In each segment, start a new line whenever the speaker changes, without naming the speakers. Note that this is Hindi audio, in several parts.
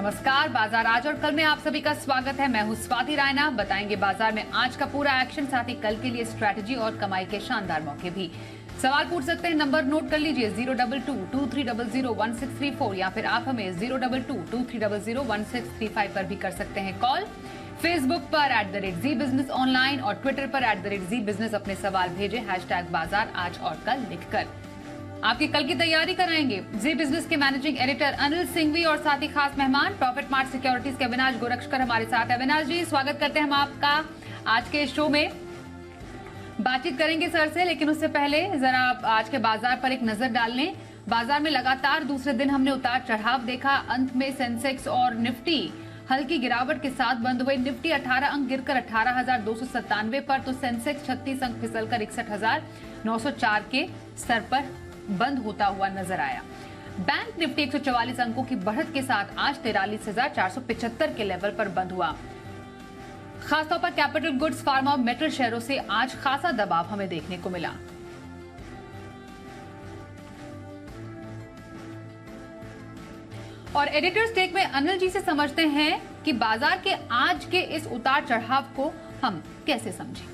नमस्कार। बाजार आज और कल में आप सभी का स्वागत है। मैं हूं स्वाति रायना। बताएंगे बाजार में आज का पूरा एक्शन, साथ ही कल के लिए स्ट्रैटेजी और कमाई के शानदार मौके भी। सवाल पूछ सकते हैं, नंबर नोट कर लीजिए 02223001634 या फिर आप हमें 02223001635 पर भी कर सकते हैं कॉल। फेसबुक पर @जी बिजनेस ऑनलाइन और ट्विटर पर @जी बिजनेस अपने सवाल भेजें #बाजार आज और कल लिखकर। आपकी कल की तैयारी कराएंगे जी बिजनेस के मैनेजिंग एडिटर अनिल सिंघवी और साथ ही खास मेहमान प्रॉफिट मार्ट सिक्योरिटीज के अविनाश गोरक्षकर हमारे साथ है। अविनाश जी, स्वागत करते हैं हम आपका आज के शो में। बातचीत करेंगे सर से, लेकिन उससे पहले जरा आप आज के बाजार पर एक नजर डाल लें। बाजार में लगातार दूसरे दिन हमने उतार चढ़ाव देखा। अंत में सेंसेक्स और निफ्टी हल्की गिरावट के साथ बंद हुए। निफ्टी 18 अंक गिरकर 18,297 पर, तो सेंसेक्स 36 अंक फिसलकर 61,904 के स्तर पर बंद होता हुआ नजर आया। बैंक निफ्टी 144 अंकों की बढ़त के साथ आज 43,475 के लेवल पर बंद हुआ। खासतौर पर कैपिटल गुड्स, फार्मा और मेटल शेयरों से आज खासा दबाव हमें देखने को मिला। और एडिटर्स टेक में अनिल जी से समझते हैं कि बाजार के आज के इस उतार चढ़ाव को हम कैसे समझें।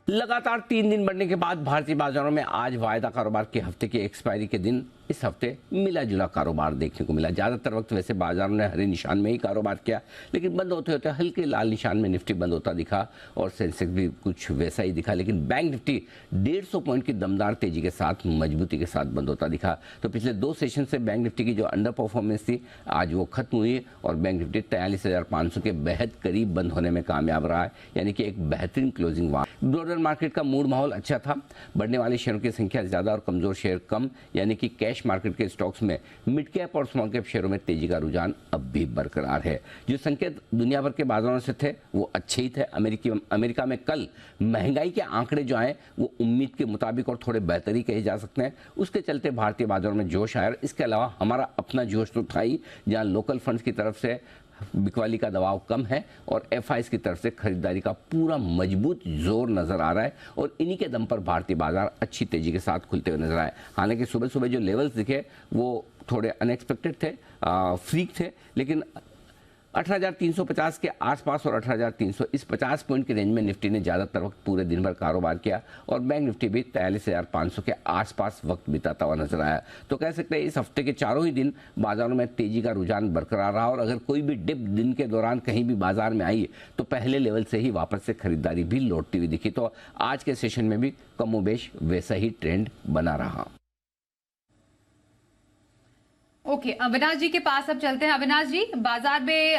लगातार 3 दिन बढ़ने के बाद भारतीय बाजारों में आज वायदा कारोबार के हफ्ते की एक्सपायरी के दिन इस हफ्ते मिला जुला कारोबार देखने को मिला। ज्यादातर वक्त वैसे बाजारों ने हरे निशान में ही कारोबार किया, लेकिन बंद होते होते हल्के लाल निशान में निफ्टी बंद होता दिखा और सेंसेक्स भी कुछ वैसा ही दिखा। लेकिन बैंक निफ्टी 150 पॉइंट की दमदार तेजी के साथ मजबूती के साथ बंद होता दिखा। तो पिछले 2 सेशन से बैंक निफ्टी की जो अंडर परफॉर्मेंस थी आज वो खत्म हुई और बैंक निफ्टी 43,500 के बेहद करीब बंद होने में कामयाब रहा है, यानी कि एक बेहतरीन क्लोजिंग हुआ। ब्रॉडर मार्केट का मूड माहौल अच्छा था। बढ़ने वाले शेयरों की संख्या ज्यादा और कमजोर शेयर कम, यानी कि कैश मार्केट के स्टॉक्स में मिड कैप और स्मॉल कैप शेयरों में तेजी का रुझान अब भी बरकरार है। जो संकेत दुनिया भर के बाजारों से थे वो अच्छे ही थे। अमेरिका में कल महंगाई के आंकड़े जो आए वो उम्मीद के मुताबिक और थोड़े बेहतर ही कहे जा सकते हैं। उसके चलते भारतीय बाजारों में जोश आया। इसके अलावा हमारा अपना जोश तो था ही, जहां लोकल फंड्स की तरफ से बिकवाली का दबाव कम है और एफआईज की तरफ से खरीदारी का पूरा मजबूत जोर नजर आ रहा है और इन्हीं के दम पर भारतीय बाजार अच्छी तेजी के साथ खुलते हुए नजर आए। हालांकि सुबह सुबह जो लेवल्स दिखे वो थोड़े अनएक्सपेक्टेड थे, फ्रीक थे, लेकिन 18,350 के आसपास और 18,300 इस 50 पॉइंट के रेंज में निफ्टी ने ज्यादातर वक्त पूरे दिन भर कारोबार किया और बैंक निफ्टी भी 43,500 के आसपास वक्त बिताता हुआ नजर आया। तो कह सकते हैं इस हफ्ते के चारों ही दिन बाजारों में तेजी का रुझान बरकरार रहा और अगर कोई भी डिप दिन के दौरान कहीं भी बाजार में आई तो पहले लेवल से ही वापस से खरीदारी भी लौटती हुई दिखी। तो आज के सेशन में भी कमोबेश वैसा ही ट्रेंड बना रहा।
ओके, अविनाश जी के पास अब चलते हैं। अविनाश जी, बाजार में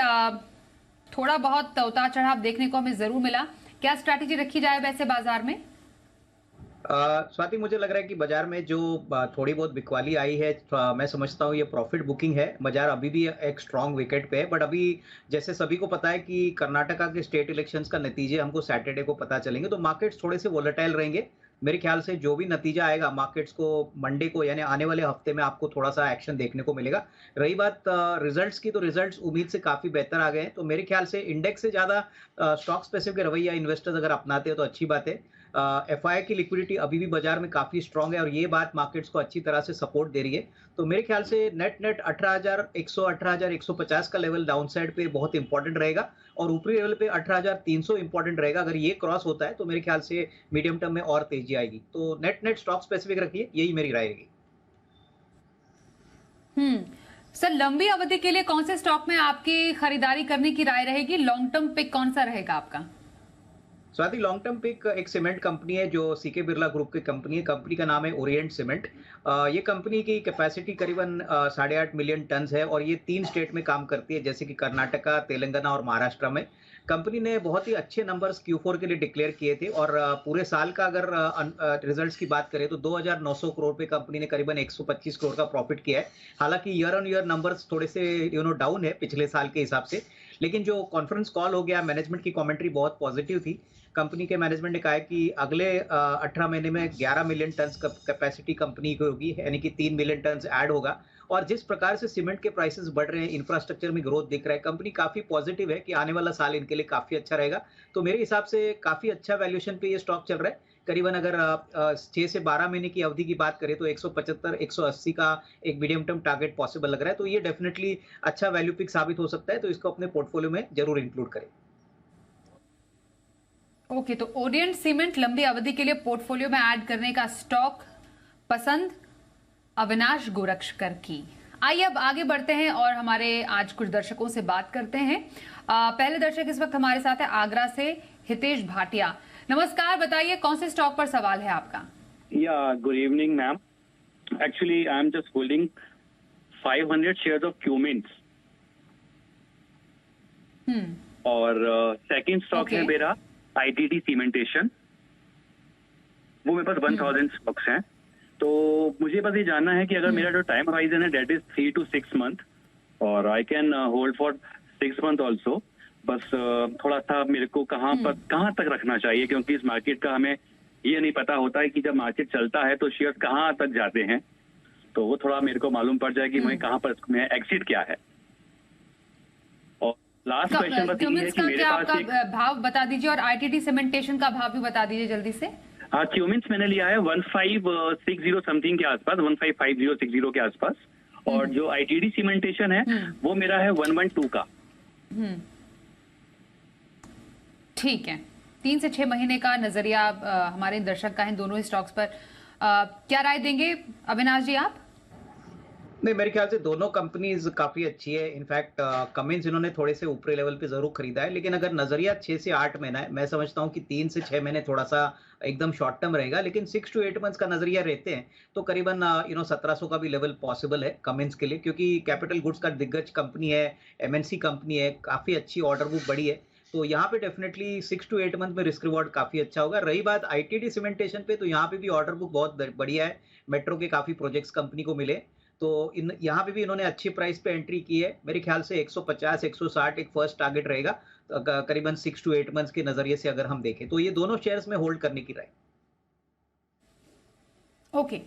थोड़ा बहुत उतार चढ़ाव देखने को हमें जरूर मिला। क्या स्ट्रैटेजी रखी जाए वैसे बाजार में?
स्वाति, मुझे लग रहा है कि बाजार में जो थोड़ी बहुत बिकवाली आई है, मैं समझता हूँ ये प्रॉफिट बुकिंग है। बाजार अभी भी एक स्ट्रांग विकेट पे है, बट अभी जैसे सभी को पता है कि कर्नाटका के स्टेट इलेक्शंस का नतीजे हमको सैटरडे को पता चलेंगे, तो मार्केट्स थोड़े से वोलेटाइल रहेंगे। मेरे ख्याल से जो भी नतीजा आएगा मार्केट्स को मंडे को यानी आने वाले हफ्ते में आपको थोड़ा सा एक्शन देखने को मिलेगा। रही बात रिजल्ट्स की, तो रिजल्ट्स उम्मीद से काफी बेहतर आ गए हैं, तो मेरे ख्याल से इंडेक्स से ज्यादा स्टॉक स्पेसिफिक रवैया इन्वेस्टर्स अगर अपनाते हैं तो अच्छी बात है। एफआई की लिक्विडिटी अभी भी बाजार में काफी स्ट्रांग है और ये बात मार्केट्स को अच्छी तरह से सपोर्ट दे रही है। तो मेरे ख्याल से नेट 18,100 18,150 का लेवल डाउन साइड पे बहुत इंपॉर्टेंट रहेगा और ऊपरी लेवल पे 18,300 इंपॉर्टेंट रहेगा। अगर ये क्रॉस होता है तो मेरे ख्याल से मीडियम टर्म में और तेजी आएगी। तो नेट स्टॉक स्पेसिफिक रखिए, यही मेरी राय रहेगी।
सर, लंबी अवधि के लिए कौन से स्टॉक में आपकी खरीदारी करने की राय रहेगी? लॉन्ग टर्म पिक कौन सा रहेगा आपका?
स्वाति, लॉन्ग टर्म पिक एक सीमेंट कंपनी है जो सीके बिरला ग्रुप की कंपनी है। कंपनी का नाम है ओरिएंट सीमेंट। ये कंपनी की कैपेसिटी करीबन 8.5 मिलियन टन है और ये 3 स्टेट में काम करती है, जैसे कि कर्नाटका, तेलंगाना और महाराष्ट्र में। कंपनी ने बहुत ही अच्छे नंबर्स Q4 के लिए डिक्लेयर किए थे और पूरे साल का अगर रिजल्ट्स की बात करें तो 2,900 करोड़ पे कंपनी ने करीबन 125 करोड़ का प्रॉफिट किया है। हालांकि ईयर ऑन ईयर नंबर्स थोड़े से डाउन है पिछले साल के हिसाब से, लेकिन जो कॉन्फ्रेंस कॉल हो गया, मैनेजमेंट की कमेंट्री बहुत पॉजिटिव थी। कंपनी के मैनेजमेंट ने कहा है कि अगले 18 महीने में 11 मिलियन टन कैपेसिटी कंपनी की होगी, यानी कि 3 मिलियन टन ऐड होगा। और जिस प्रकार से सीमेंट के प्राइसेस बढ़ रहे हैं, इंफ्रास्ट्रक्चर में ग्रोथ दिख रहा है, कंपनी काफी पॉजिटिव है कि आने वाला साल इनके लिए काफी अच्छा रहेगा। तो मेरे हिसाब से काफी अच्छा वैल्यूएशन पे ये स्टॉक चल रहा है। करीबन अगर 6 से 12 महीने की अवधि की बात करें तो 175 180 का एक मीडियम टर्म टारगेट पॉसिबल लग रहा है, तो ये डेफिनेटली अच्छा वैल्यू पिक साबित हो सकता है, तो इसको अपने पोर्टफोलियो में जरूर इंक्लूड करें।
ओके, तो ओरिएंट सीमेंट लंबी अवधि के लिए पोर्टफोलियो में ऐड करने का स्टॉक पसंद, अविनाश गोरक्षकर की। आइए अब आगे बढ़ते हैं और हमारे आज कुछ दर्शकों से बात करते हैं। पहले दर्शक इस वक्त हमारे साथ है आगरा से हितेश भाटिया। नमस्कार, बताइए कौन से स्टॉक पर सवाल है आपका?
Yeah, good evening, ma'am. Actually, I'm just holding 500 shares of Qmints. और सेकंड स्टॉक है मेरा ITT सीमेंटेशन, वो मेरे पास 1000 स्टॉक्स हैं। तो मुझे बस ये जानना है कि अगर मेरा जो टाइम होराइजन है डेट इज 3 to 6 month और I can hold for 6 month also. बस थोड़ा सा मेरे को कहाँ तक रखना चाहिए, क्योंकि इस मार्केट का हमें ये नहीं पता होता है कि जब मार्केट चलता है तो शेयर कहाँ तक जाते हैं, तो वो थोड़ा मेरे को मालूम पड़ जाए कि मैं कहाँ पर मैं एक्सिट क्या है। और लास्ट क्वेश्चन बस ये है कि मेरे पास एक
भाव बता दीजिए और ITT सीमेंटेशन का भाव भी बता दीजिए जल्दी से।
हाँ, क्यूमिंट्स मैंने लिया है 1560 समथिंग के आसपास, 155060 के आसपास, और जो ITT सीमेंटेशन है वो मेरा है 112 का।
ठीक है, 3 से 6 महीने का नजरिया हमारे दर्शक का है दोनों ही स्टॉक्स पर। क्या राय देंगे अविनाश जी आप?
नहीं, मेरे ख्याल से दोनों कंपनीज काफी अच्छी है। इनफैक्ट कमिंस इन्होंने थोड़े से ऊपरी लेवल पे जरूर खरीदा है, लेकिन अगर नजरिया 6 से 8 महीना है, मैं समझता हूँ कि 3 से 6 महीने थोड़ा सा एकदम शॉर्ट टर्म रहेगा, लेकिन 6 to 8 मंथ्स का नजरिया रहते हैं तो करीबन 1700 का भी लेवल पॉसिबल है कमिंस के लिए, क्योंकि कैपिटल गुड्स का दिग्गज कंपनी है, MNC कंपनी है, काफी अच्छी ऑर्डर बुक बड़ी है, तो यहाँ पे डेफिनेटली 6 to 8 मंथ में रिस्क रिवॉर्ड काफी अच्छा होगा। रही बात ITT सीमेंटेशन पे, तो यहाँ पे भी ऑर्डर बुक बहुत बढ़िया है, मेट्रो के काफी प्रोजेक्ट्स कंपनी को मिले, तो यहाँ पे भी इन्होंने अच्छी प्राइस पे एंट्री की है। मेरे ख्याल से 150 160 एक फर्स्ट टारगेट रहेगा, तो करीबन 6 to 8 मंथ्स के नजरिए से अगर हम देखें तो ये दोनों शेयर्स में होल्ड करने की राय।
ओके,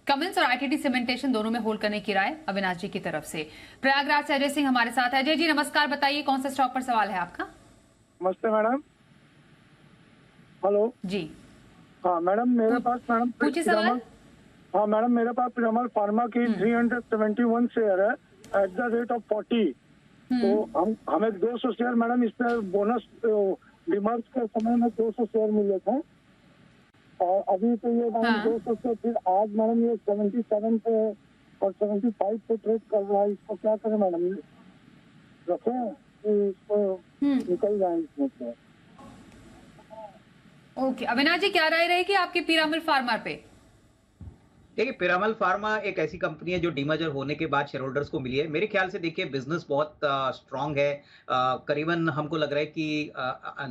कमिंस और ITT सीमेंटेशन दोनों में होल्ड करने की राय अविनाश जी की तरफ से। प्रयागराज से अजय सिंह हमारे साथ है। अजय जी नमस्कार, बताइए कौन सा स्टॉक पर सवाल है आपका?
नमस्ते मैडम। हेलो
जी
हाँ मैडम, मेरे पास मैडम
पूछिए सवाल।
हाँ मैडम, मेरे पास पिरामल फार्मा की 371 शेयर है एट द रेट ऑफ 40। तो हमें 200 शेयर मैडम इस पे बोनस डिमांड के समय में 200 शेयर मिले थे, और अभी तो ये मैडम 200 से फिर आज मैडम ये 77 पे और 75 पे ट्रेड कर रहा है। इसको क्या करें मैडम, रखें कि इसको निकल जाए इसमें से?
ओके, अविनाश जी क्या राय रहेगी आपकी पीरामल फार्मा पे?
देखिए, पिरामल फार्मा एक ऐसी कंपनी है जो डीमर्जर होने के बाद शेयर होल्डर्स को मिली है। मेरे ख्याल से देखिए बिजनेस बहुत स्ट्रांग है, करीबन हमको लग रहा है कि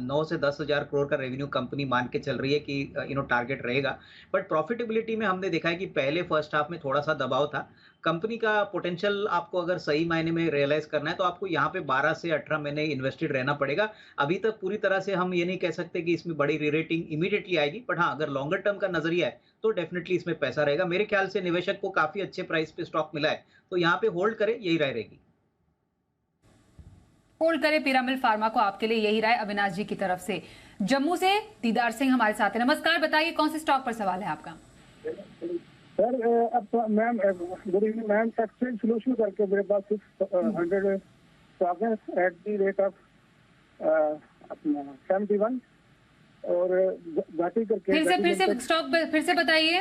9 से 10 हजार करोड़ का रेवेन्यू कंपनी मान के चल रही है कि टारगेट रहेगा, बट प्रॉफिटेबिलिटी में हमने देखा है कि पहले फर्स्ट हाफ में थोड़ा सा दबाव था। कंपनी का पोटेंशियल आपको अगर सही मायने में रियलाइज करना है तो आपको यहाँ पे 12 से 18 महीने इन्वेस्टेड रहना पड़ेगा। अभी तक पूरी तरह से हम ये नहीं कह सकते कि इसमें बड़ी रीरेटिंग इमीडिएटली आएगी, बट हाँ, अगर लॉन्गर टर्म का नजरिया है तो डेफिनेटली इसमें पैसा रहेगा। मेरे ख्याल से निवेशक को काफी अच्छे प्राइस पे स्टॉक मिला है, तो यहाँ पे होल्ड करें, यही राय रहेगी।
होल्ड करें पीरामल फार्मा को, आपके लिए यही राय अविनाश जी की तरफ से। जम्मू से दीदार सिंह हमारे साथ है। नमस्कार, बताइए कौन से स्टॉक पर सवाल है आपका?
Sir ma'am good evening ma'am, exchange solution करके मेरे पास 600 स्टॉक है एट द रेट ऑफ अपना 71, और घाटी करके
फिर से स्टॉक फिर से बताइए।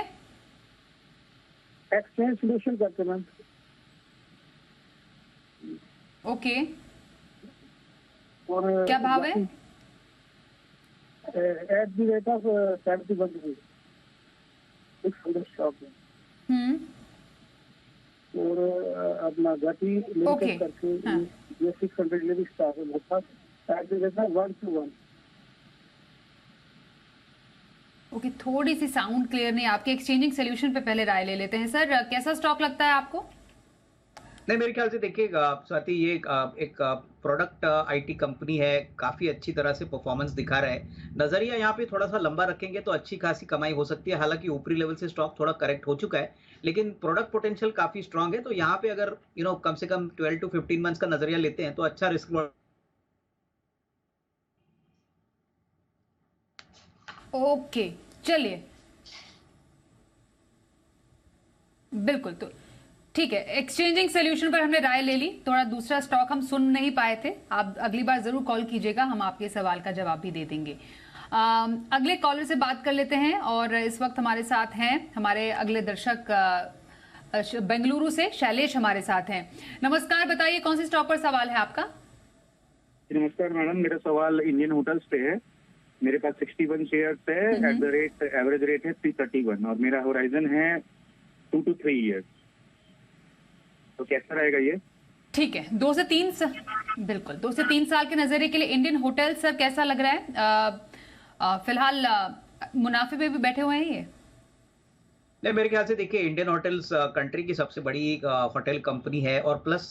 एक्सचेंज सोल्यूशन करके मैम।
ओके,
और
क्या भाव है?
Eight the rate of 71 rupees 600 stock है, और अपना घाटी लिमिटेड करके ये 600 ले भी स्टॉक है मेरे पास at the rate of 1:1।
Okay, थोड़ी सी साउंड क्लियर नहीं आपके। एक्सचेंजिंग सोल्यूशन पे पहले राय ले लेते हैं। सर कैसा स्टॉक लगता है आपको?
नहीं, मेरे ख्याल से देखिए स्वाति, ये एक प्रोडक्ट IT कंपनी है, काफी अच्छी तरह से परफॉर्मेंस दिखा रहा है। नजरिया यहाँ पे थोड़ा सा लंबा रखेंगे तो अच्छी खासी कमाई हो सकती है। हालांकि ऊपरी लेवल से स्टॉक थोड़ा करेक्ट हो चुका है, लेकिन प्रोडक्ट पोटेंशियल काफी स्ट्रांग है, तो यहाँ पे अगर कम से कम 12 to 15 मंथ्स का नजरिया लेते हैं तो अच्छा रिस्क।
ओके, चलिए, बिल्कुल, तो ठीक है, एक्सचेंजिंग सोल्यूशन पर हमने राय ले ली। थोड़ा दूसरा स्टॉक हम सुन नहीं पाए थे, आप अगली बार जरूर कॉल कीजिएगा, हम आपके सवाल का जवाब भी दे देंगे। अगले कॉलर से बात कर लेते हैं और इस वक्त हमारे साथ हैं हमारे अगले दर्शक बेंगलुरु से शैलेश हमारे साथ हैं। नमस्कार, बताइए कौन सी स्टॉक पर सवाल है आपका?
नमस्कार मैडम, मेरा सवाल इंडियन होटल्स पे है। मेरे पास 61 शेयर्स है, eight the rate average rate है 331 और मेरा होराइजन है 2 to 3 इयर्स। तो कैसा रहेगा ये?
ठीक है, 2 से 3 बिल्कुल 2 से 3 साल के नजरिए के लिए इंडियन होटल सर कैसा लग रहा है? फिलहाल मुनाफे में भी बैठे हुए हैं ये?
नहीं, मेरे ख्याल से देखिए इंडियन होटल्स कंट्री की सबसे बड़ी होटल कंपनी है और प्लस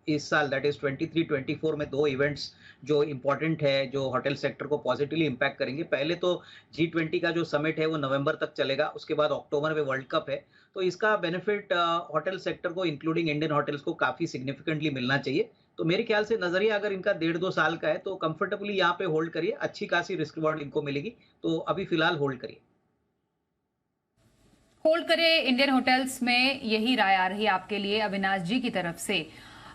इस साल दैट इज 23-24 में 2 इवेंट्स जो इम्पोर्टेंट है जो होटल सेक्टर को पॉजिटिवली इम्पैक्ट करेंगे। पहले तो G20 का जो समिट है वो नवंबर तक चलेगा, उसके बाद अक्टूबर में वर्ल्ड कप है, तो इसका बेनिफिट होटल सेक्टर को इंक्लूडिंग इंडियन होटल्स को काफी सिग्निफिकेंटली मिलना चाहिए। तो मेरे ख्याल से नजरिया अगर इनका 1.5-2 साल का है तो कंफर्टेबली यहाँ पे होल्ड करिए, अच्छी खासी रिस्क रिवॉर्ड इनको मिलेगी, तो अभी फिलहाल होल्ड करिए।
होल्ड करें इंडियन होटल्स में, यही राय आ रही है आपके लिए अविनाश जी की तरफ से।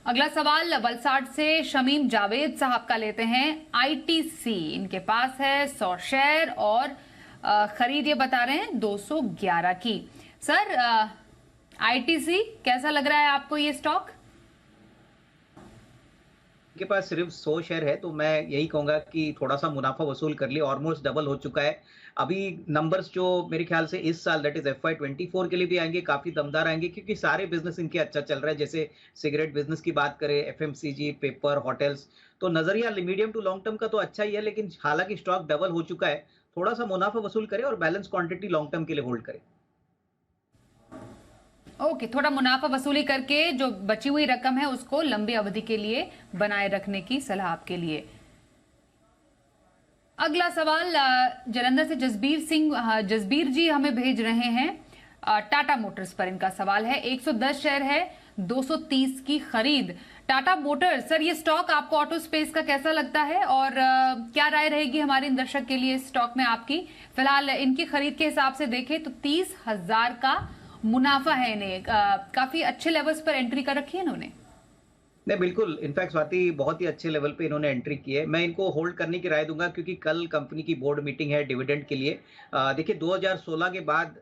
अगला सवाल वलसाड से शमीम जावेद साहब का लेते हैं। ITC इनके पास है 100 शेयर और खरीद ये बता रहे हैं 211 की। सर, ITC कैसा लग रहा है आपको ये स्टॉक?
के पास सिर्फ 100 शेयर है तो मैं यही कहूंगा कि थोड़ा सा मुनाफा वसूल कर लिए, ऑलमोस्ट डबल हो चुका है। अभी नंबर्स जो मेरे ख्याल से इस साल दैट इज FY24 के लिए भी आएंगे, काफी दमदार आएंगे क्योंकि सारे बिजनेस इनके अच्छा चल रहा है। जैसे सिगरेट बिजनेस की बात करें, FMCG, पेपर, होटल्स, तो नजरिया मीडियम टू लॉन्ग टर्म का तो अच्छा ही है, लेकिन हालांकि स्टॉक डबल हो चुका है, थोड़ा सा मुनाफा वसूल करें और बैलेंस क्वांटिटी लॉन्ग टर्म के लिए होल्ड करें।
ओके, थोड़ा मुनाफा वसूली करके जो बची हुई रकम है उसको लंबी अवधि के लिए बनाए रखने की सलाह आपके लिए। अगला सवाल जलंधर से जसबीर जी हमें भेज रहे हैं। टाटा मोटर्स पर इनका सवाल है। 110 शेयर है, 230 की खरीद। टाटा मोटर्स, सर ये स्टॉक आपको ऑटो स्पेस का कैसा लगता है और क्या राय रहेगी हमारे दर्शक के लिए इस स्टॉक में आपकी? फिलहाल इनकी खरीद के हिसाब से देखें तो 30,000 का मुनाफा है इन्हें, काफी अच्छे लेवल्स पर एंट्री कर रखी है इन्होंने।
नहीं, बिल्कुल, इनफैक्ट स्वाति बहुत ही अच्छे लेवल पे इन्होंने एंट्री की है। मैं इनको होल्ड करने की राय दूंगा क्योंकि कल कंपनी की बोर्ड मीटिंग है डिविडेंड के लिए। देखिए 2016 के बाद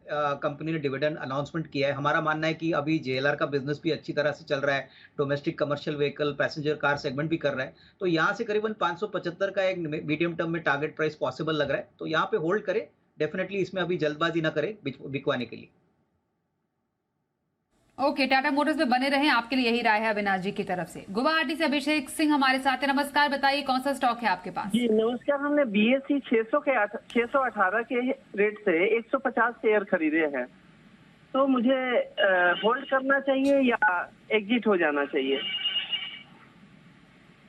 कंपनी ने डिविडेंड अनाउंसमेंट किया है। हमारा मानना है कि अभी JLR का बिजनेस भी अच्छी तरह से चल रहा है, domestic commercial vehicle, passenger car segment भी कर रहा है, तो यहाँ से करीबन 575 का एक मीडियम टर्म में टारगेट प्राइस पॉसिबल लग रहा है, तो यहाँ पे होल्ड करें डेफिनेटली, इसमें अभी जल्दबाजी ना करें बिकवाने के लिए।
ओके, टाटा मोटर्स में बने रहें, आपके लिए यही राय है अविनाश जी की तरफ से। गुवाहाटी से अभिषेक सिंह हमारे साथ है। नमस्कार, बताइए कौन सा स्टॉक है आपके पास?
जी नमस्कार, हमने BSE 618 के रेट से 150 शेयर खरीदे हैं, तो मुझे होल्ड करना चाहिए या एग्जिट हो जाना चाहिए?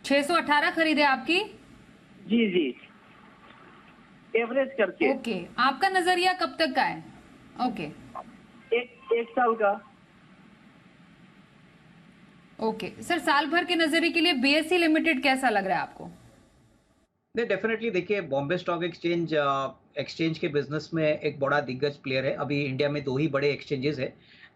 618 खरीदे आपकी?
जी, एवरेज करके।
ओके, आपका नजरिया कब तक का है? ओके,
एक साल का।
ओके सर, साल भर के नजरिए के लिए BSE लिमिटेड कैसा लग रहा है आपको?
नहीं, डेफिनेटली देखिए बॉम्बे स्टॉक एक्सचेंज के बिजनेस में एक बड़ा दिग्गज प्लेयर है। अभी इंडिया में 2 ही बड़े एक्सचेंजेस है,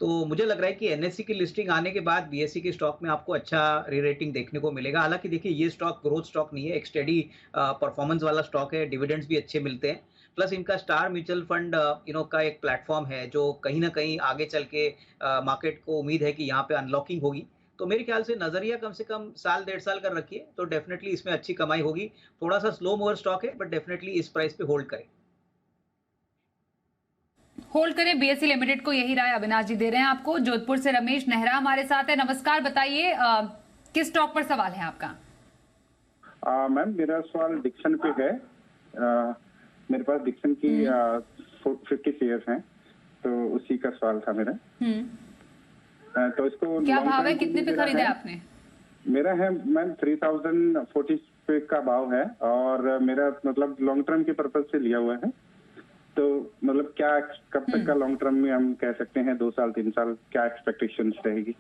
तो मुझे लग रहा है कि NSE की लिस्टिंग आने के बाद BSE के स्टॉक में आपको अच्छा री-रेटिंग देखने को मिलेगा। हालांकि देखिए ये स्टॉक ग्रोथ स्टॉक नहीं है, एक स्टेडी परफॉर्मेंस वाला स्टॉक है, डिविडेंड्स भी अच्छे मिलते हैं, प्लस इनका स्टार म्यूचुअल फंड का एक प्लेटफॉर्म है जो कहीं ना कहीं आगे चल के मार्केट को उम्मीद है कि यहाँ पे अनलॉकिंग होगी। तो मेरे ख्याल से नजरिया कम से कम साल 1.5 साल कर रखिए तो डेफिनेटली इसमें अच्छी कमाई होगी। थोड़ा सा स्लो मूवर स्टॉक है बट डेफिनेटली इस प्राइस पे होल्ड करें।
होल्ड करें BSE लिमिटेड को, यही राय अविनाश जी दे रहे हैं आपको। जोधपुर से रमेश नेहरा हमारे साथ है। नमस्कार, बताइए किस स्टॉक पर सवाल है आपका?
मैम मेरा सवाल डिक्सन पे है। मेरे पास डिक्सन की 50 शेयर्स हैं, तो उसी का सवाल था मेरा। तो इसको
क्या भाव है, कितने पे खरीदा है आपने?
मेरा है मैम 3040 पे का भाव है और मेरा मतलब लॉन्ग टर्म के पर्पज से लिया हुआ है, तो मतलब क्या कब तक का लॉन्ग टर्म में हम कह सकते हैं? 2 साल 3 साल क्या एक्सपेक्टेशंस रहेगी?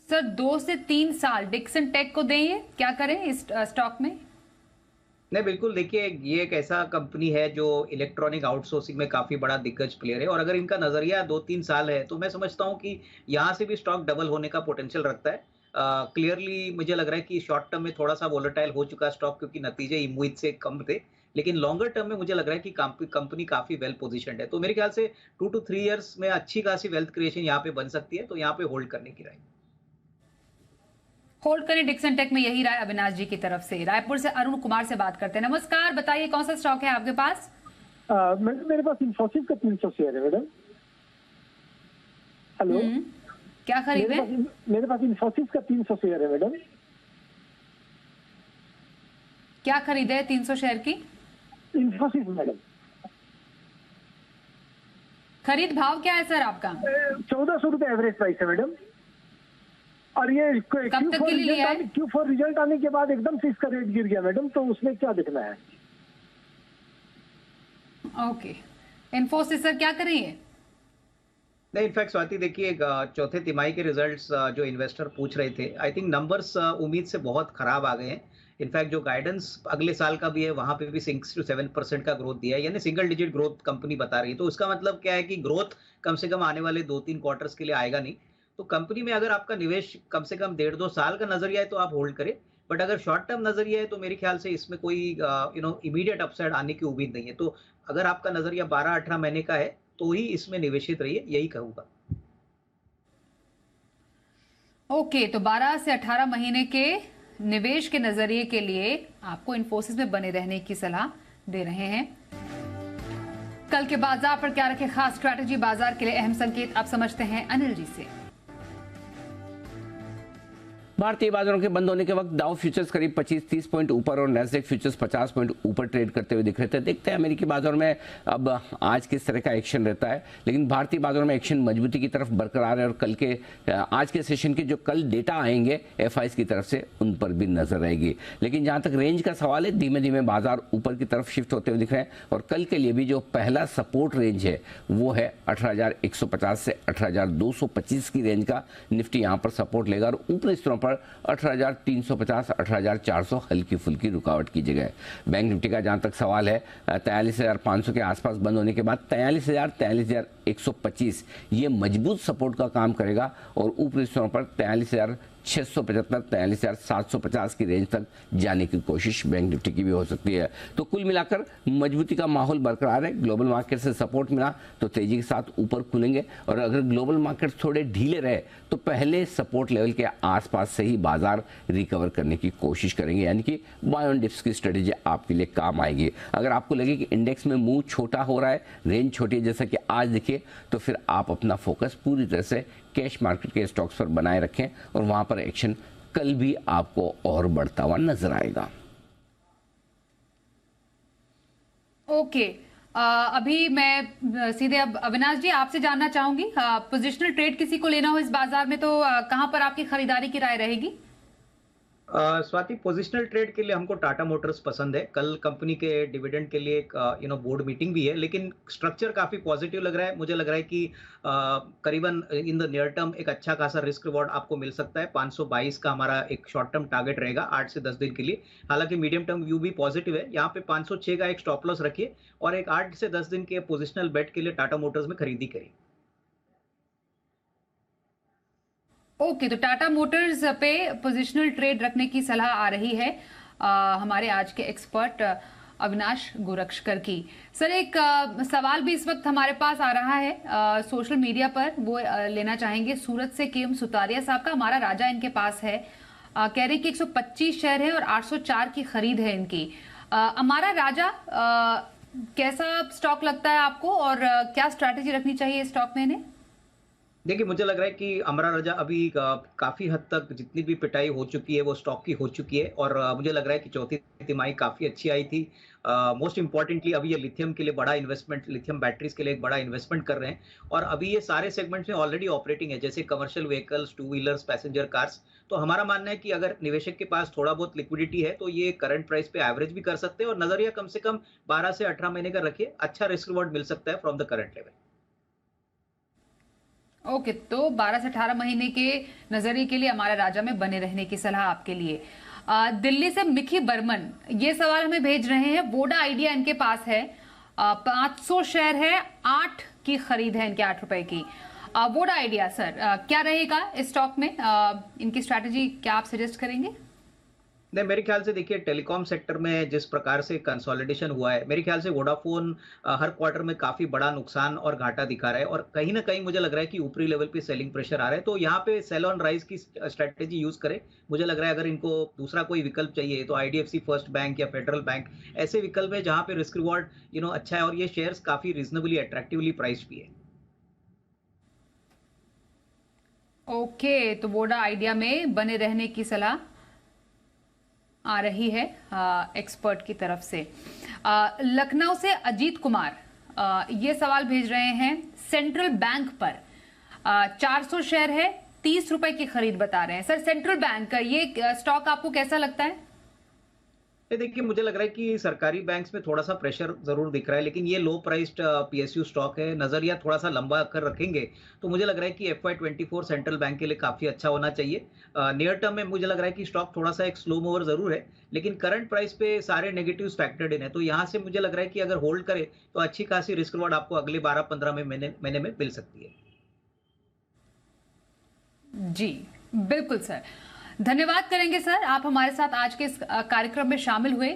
सर 2 से 3 साल डिक्सन टेक को दें, क्या करें इस स्टॉक में?
नहीं, बिल्कुल देखिए, ये एक ऐसा कंपनी है जो इलेक्ट्रॉनिक आउटसोर्सिंग में काफ़ी बड़ा दिग्गज प्लेयर है और अगर इनका नज़रिया 2-3 साल है, तो मैं समझता हूँ कि यहाँ से भी स्टॉक डबल होने का पोटेंशियल रखता है। क्लियरली मुझे लग रहा है कि शॉर्ट टर्म में थोड़ा-सा वोलेटाइल हो चुका है स्टॉक क्योंकि नतीजे उम्मीद से कम थे। लेकिन लॉन्गर टर्म में मुझे लग रहा है कि कंपनी काफ़ी वेल पोज़िशन्ड है। तो मेरे ख्याल से 2 टू 3 इयर्स में अच्छी खासी वेल्थ क्रिएशन यहाँ पे बन सकती है, तो यहाँ पे होल्ड करने की राय।
होल्ड करें डिक्सन टेक में, यही राय अविनाश जी की तरफ से। रायपुर से अरुण कुमार से बात करते हैं। नमस्कार, बताइए कौन सा स्टॉक है आपके पास?
मेरे पास इंफोसिस का 300 शेयर है मैडम। हेलो,
क्या खरीदे?
मेरे पास इंफोसिस का 300 शेयर है मैडम।
क्या खरीदे 300 शेयर की?
इंफोसिस मैडम।
खरीद भाव क्या है सर आपका?
1400 रुपए एवरेज प्राइस है मैडम। और ये
कब तक के लिए लिया है?
Q4 रिजल्ट आने के बाद एकदम से इसका रेट गिर गया मैडम, तो उसमें क्या देखना है?
ओके, इन्फोसिस सर क्या करेंगे?
नहीं, इनफैक्ट स्वाति देखिए, चौथे तिमाही के रिजल्ट्स जो इन्वेस्टर पूछ रहे थे, आई थिंक नंबर्स उम्मीद से बहुत खराब आ गए हैं। इनफैक्ट जो गाइडेंस अगले साल का भी है, वहां पे भी 6 to 7% का ग्रोथ दिया है, यानी सिंगल डिजिट ग्रोथ कंपनी बता रही है। तो उसका मतलब क्या है कि ग्रोथ कम से कम आने वाले 2-3 क्वार्टर्स के लिए आएगा नहीं। तो कंपनी में अगर आपका निवेश कम से कम 1.5-2 साल का नजरिया है तो आप होल्ड करें, बट अगर शॉर्ट टर्म नजरिया है तो मेरे ख्याल से इसमें कोई इमीडिएट अपसाइड आने की उम्मीद नहीं है। तो अगर आपका नजरिया 12-18 महीने का है तो ही इसमें निवेशित रहिए, यही कहूंगा।
ओके, तो 12 से 18 महीने के निवेश के नजरिए के लिए आपको इन्फोसिस में बने रहने की सलाह दे रहे हैं। कल के बाजार पर क्या रखे खास स्ट्रैटेजी, बाजार के लिए अहम संकेत आप समझते हैं अनिल जी से।
भारतीय बाजारों के बंद होने के वक्त डाउ फ्यूचर्स करीब 25-30 पॉइंट ऊपर और नैस्डैक फ्यूचर्स 50 पॉइंट ऊपर ट्रेड करते हुए दिख रहे थे। देखते हैं अमेरिकी बाजारों में अब आज किस तरह का एक्शन रहता है, लेकिन भारतीय बाजारों में एक्शन मजबूती की तरफ बरकरार है और कल के आज के सेशन के जो कल डेटा आएंगे एफआईज की तरफ से उन पर भी नजर रहेगी। लेकिन जहां तक रेंज का सवाल है, धीमे धीमे बाजार ऊपर की तरफ शिफ्ट होते हुए दिख रहे हैं और कल के लिए भी जो पहला सपोर्ट रेंज है वो है 18,150 से 18,225 की रेंज का। निफ्टी यहां पर सपोर्ट लेगा और ऊपरी स्तरों पर 18,350 18,400 हल्की फुल्की रुकावट की जगह है। बैंक निफ्टी का जहां तक सवाल है 43,500 के आसपास बंद होने के बाद 43,000 43,125 ये मजबूत सपोर्ट का काम करेगा और ऊपरी स्तरों पर 43,675 43,750 की रेंज तक जाने की कोशिश बैंक निफ्टी की भी हो सकती है। तो कुल मिलाकर मजबूती का माहौल बरकरार है। ग्लोबल मार्केट से सपोर्ट मिला तो तेजी के साथ ऊपर खुलेंगे और अगर ग्लोबल मार्केट थोड़े ढीले रहे तो पहले सपोर्ट लेवल के आसपास से ही बाजार रिकवर करने की कोशिश करेंगे, यानी कि बाय ऑन डिप्स की स्ट्रेटेजी आपके लिए काम आएगी। अगर आपको लगे कि इंडेक्स में मूव छोटा हो रहा है, रेंज छोटी है जैसा कि आज दिखे, तो फिर आप अपना फोकस पूरी तरह से कैश मार्केट के स्टॉक्स पर बनाए रखें और वहां पर एक्शन कल भी आपको और बढ़ता हुआ नजर आएगा।
ओके, अभी मैं सीधे अब अविनाश जी आपसे जानना चाहूंगी, पोजिशनल ट्रेड किसी को लेना हो इस बाजार में तो कहां पर आपकी खरीदारी की राय रहेगी?
स्वाति, पोजिशनल ट्रेड के लिए हमको टाटा मोटर्स पसंद है। कल कंपनी के डिविडेंड के लिए एक बोर्ड मीटिंग भी है, लेकिन स्ट्रक्चर काफी पॉजिटिव लग रहा है। मुझे लग रहा है कि करीबन इन द नियर टर्म एक अच्छा खासा रिस्क रिवॉर्ड आपको मिल सकता है। 522 का हमारा एक शॉर्ट टर्म टारगेट रहेगा 8 से 10 दिन के लिए। हालांकि मीडियम टर्म व्यू भी पॉजिटिव है। यहाँ पे 506 का एक स्टॉप लॉस रखिए और एक 8 से 10 दिन के पोजिशनल बेट के लिए टाटा मोटर्स में खरीदी करिए।
ओके, तो टाटा मोटर्स पे पोजिशनल ट्रेड रखने की सलाह आ रही है हमारे आज के एक्सपर्ट अविनाश गोरक्षकर की। सर, एक सवाल भी इस वक्त हमारे पास आ रहा है सोशल मीडिया पर, वो लेना चाहेंगे सूरत से केएम सुतारिया साहब का। हमारा राजा इनके पास है, कह रहे हैं कि 125 शेयर है और 804 की खरीद है इनकी। हमारा राजा कैसा स्टॉक लगता है आपको और क्या स्ट्रैटेजी रखनी चाहिए स्टॉक में इन्हें?
देखिए, मुझे लग रहा है कि अमरा राजा अभी काफी हद तक जितनी भी पिटाई हो चुकी है वो स्टॉक की हो चुकी है और मुझे लग रहा है कि चौथी तिमाही काफी अच्छी आई थी। मोस्ट इंपॉर्टेंटली अभी ये लिथियम के लिए बड़ा इन्वेस्टमेंट, लिथियम बैटरीज के लिए एक बड़ा इन्वेस्टमेंट कर रहे हैं और अभी ये सारे सेगमेंट्स में ऑलरेडी ऑपरेटिंग है, जैसे commercial vehicles, two wheelers, passenger cars. तो हमारा मानना है कि अगर निवेशक के पास थोड़ा बहुत लिक्विडिटी है तो ये करंट प्राइस पे एवरेज भी कर सकते हैं और नजरिया कम से कम 12 से 18 महीने का रखिए, अच्छा रिस्क रिवॉर्ड मिल सकता है from the current level.
Okay, तो 12 से 18 महीने के नजरिए के लिए हमारा राजा में बने रहने की सलाह आपके लिए। दिल्ली से मिकी बर्मन ये सवाल हमें भेज रहे हैं। वोडा आइडिया इनके पास है, 500 शेयर है, 8 की खरीद है इनके, 8 रुपए की। वोडा आइडिया सर क्या रहेगा इस स्टॉक में, इनकी स्ट्रैटेजी क्या आप सजेस्ट करेंगे?
नहीं, मेरे ख्याल से देखिए टेलीकॉम सेक्टर में जिस प्रकार से कंसोलिडेशन हुआ है, मेरे ख्याल से वोडाफोन हर क्वार्टर में काफी बड़ा नुकसान और घाटा दिखा रहा है, और कहीं ना कहीं मुझे लग रहा है कि ऊपरी लेवल पे सेलिंग प्रेशर आ रहा है। तो यहाँ पे सेल ऑन राइज की स्ट्रेटेजी यूज करें। मुझे लग रहा है अगर इनको दूसरा कोई विकल्प चाहिए तो आईडीएफसी फर्स्ट बैंक या फेडरल बैंक ऐसे विकल्प है जहाँ पे रिस्क रिवॉर्ड अच्छा है, और ये शेयर्स काफी रीजनेबली अट्रैक्टिवली प्राइस्ड भी है।
ओके, तो वोडा आइडिया में बने रहने की सलाह आ रही है एक्सपर्ट की तरफ से। लखनऊ से अजीत कुमार ये सवाल भेज रहे हैं, सेंट्रल बैंक पर 400 शेयर है, 30 रुपए की खरीद बता रहे हैं। सर सेंट्रल बैंक का ये स्टॉक आपको कैसा लगता है?
देखिए, मुझे लग रहा है कि सरकारी बैंक्स में थोड़ा सा प्रेशर जरूर दिख रहा है, लेकिन ये लो प्राइस्ड पीएसयू स्टॉक है। नजरिया थोड़ा सा लंबा कर रखेंगे तो मुझे लग रहा है कि FY24 सेंट्रल बैंक के लिए काफी अच्छा होना चाहिए। नियर टर्म में मुझे लग रहा है कि स्टॉक थोड़ा सा एक स्लो मूवर जरूर है, लेकिन करंट प्राइस पे सारे नेगेटिव्स फैक्टर्ड इन है, तो यहाँ से मुझे लग रहा है कि अगर होल्ड करे तो अच्छी खासी रिस्क रिवॉर्ड आपको अगले 12-15 महीने में मिल सकती है।
जी बिल्कुल सर, धन्यवाद करेंगे सर, आप हमारे साथ आज के इस कार्यक्रम में शामिल हुए।